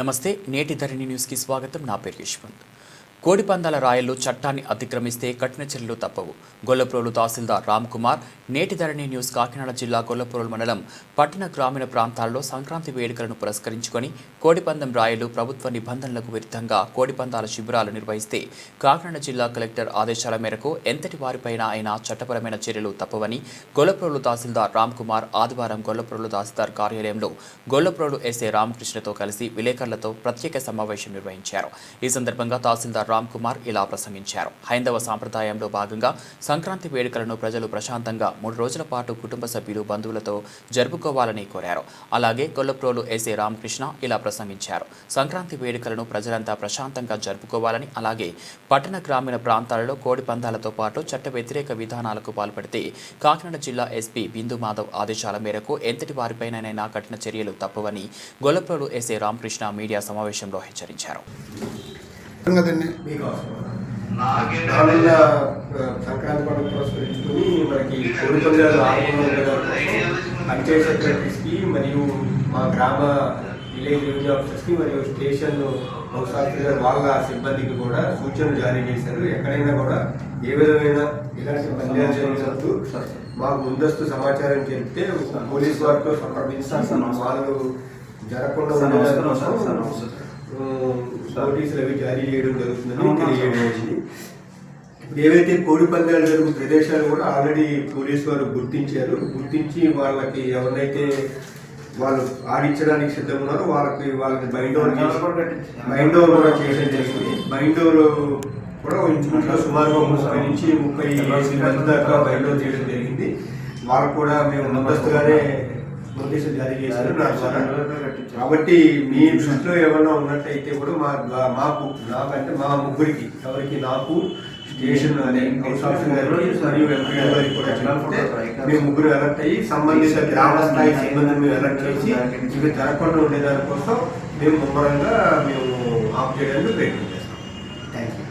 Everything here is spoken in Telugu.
నమస్తే, నేటి ధరణి న్యూస్కి స్వాగతం. నా పేరు యశ్వంత్. కోడిపందాల రాయల్లో చట్టాన్ని అతిక్రమిస్తే కఠిన చర్యలు తప్పవు. గొల్లప్రోలు తహసీల్దార్ రామ్ కుమార్. నేటి ధరణి న్యూస్ కాకినాడ జిల్లా గొల్లప్రోలు మండలం పట్టణ గ్రామీణ ప్రాంతాల్లో సంక్రాంతి వేడుకలను పురస్కరించుకొని కోడిపందం రాయలు ప్రభుత్వ నిబంధనలకు విరుద్ధంగా కోడిపందాల శిబిరాలు నిర్వహిస్తే కాకినాడ జిల్లా కలెక్టర్ ఆదేశాల మేరకు ఎంతటి వారిపైన అయినా చట్టపరమైన చర్యలు తప్పవని గొల్లప్రోలు తహసీల్దార్ రామ్ కుమార్ ఆదివారం గొల్లప్రోలు తహసీల్దార్ కార్యాలయంలో గొల్లప్రోలు ఎస్ఏ రామకృష్ణతో కలిసి విలేకరులతో ప్రత్యేక సమావేశం నిర్వహించారు. ఈ సందర్భంగా తహసీల్దార్ రామ్ కుమార్ ఇలా ప్రసంగించారు. హైందవ సాంప్రదాయంలో భాగంగా సంక్రాంతి వేడుకలను ప్రజలు ప్రశాంతంగా 3 రోజుల పాటు కుటుంబ సభ్యులు బంధువులతో జరుపుకోవాలని కోరారు. అలాగే గొల్లప్రోలు ఎస్ఏ రామకృష్ణ ఇలా ప్రసంగించారు. సంక్రాంతి వేడుకలను ప్రజలంతా ప్రశాంతంగా జరుపుకోవాలని, అలాగే పట్టణ గ్రామీణ ప్రాంతాలలో కోడి పందాలతో పాటు చట్ట వ్యతిరేక విధానాలకు పాల్పడితే కాకినాడ జిల్లా ఎస్పీ బిందు మాధవ్ ఆదేశాల మేరకు ఎంతటి వారిపైనైనా కఠిన చర్యలు తప్పవని గొల్లప్రోలు ఎస్ఏ రామకృష్ణ మీడియా సమావేశంలో హెచ్చరించారు. సంక్రాంతి పండుగ పురస్కరించుకుని మనకి కోడి పందాలు పంచాయత్ సెక్రటరీస్కి మరియు మా గ్రామ విలేజ్ రెవెన్యూ ఆఫీసర్స్కి మరియు స్టేషన్ హౌస్ ఆఫీసర్ వాళ్ళ సిబ్బందికి కూడా సూచనలు జారీ చేశారు. ఎక్కడైనా కూడా ఏ విధమైన ఇలాంటి పందాలు జరిగినప్పుడు మాకు ముందస్తు సమాచారం చెప్తే పోలీస్ వారితో సంప్రదించి వాళ్ళు జరగకుండా నోటీసులు అవి జారీ చేయడం జరుగుతుందని తెలియజేయడం. ఏవైతే కోడి పందాలు జరుగు ప్రదేశాలు కూడా ఆల్రెడీ పోలీసు వారు గుర్తించి వాళ్ళకి ఎవరినైతే వాళ్ళు ఆడించడానికి సిద్ధంగా ఉన్నారో వాళ్ళకి బైండ్ ఓవర్ కూడా చేయడం జరిగింది. బైండ్ ఓవర్ కూడా ఇంచుమించుగా సుమారుగా 30 నుంచి 30 మంది దాకా బైండ్ ఓవర్ చేయడం జరిగింది. వాళ్ళకు కూడా మేము ముందస్తుగానే నోటీసులు జారీ చేశారు నా ద్వారా. కాబట్టి మీ దృష్టిలో ఏమన్నా ఉన్నట్టయితే కూడా నాకంటే మా ముగ్గురికి ఎవరికి నాకు స్టేషన్ అనే హౌస్ ఆఫీసర్ గారికి మరియు ఎంపీ గారికి కూడా చెప్తే మేము ముగ్గురు అలర్ట్ అయ్యి సంబంధిత గ్రామ స్థాయి సిబ్బందిని మేము అలర్ట్ చేసి ఇవి జరగకుండా ఉండేదానికోసం మేము ముమ్మరంగా ఆఫ్ చేయడానికి ప్రయత్నం చేస్తాం. Thank you.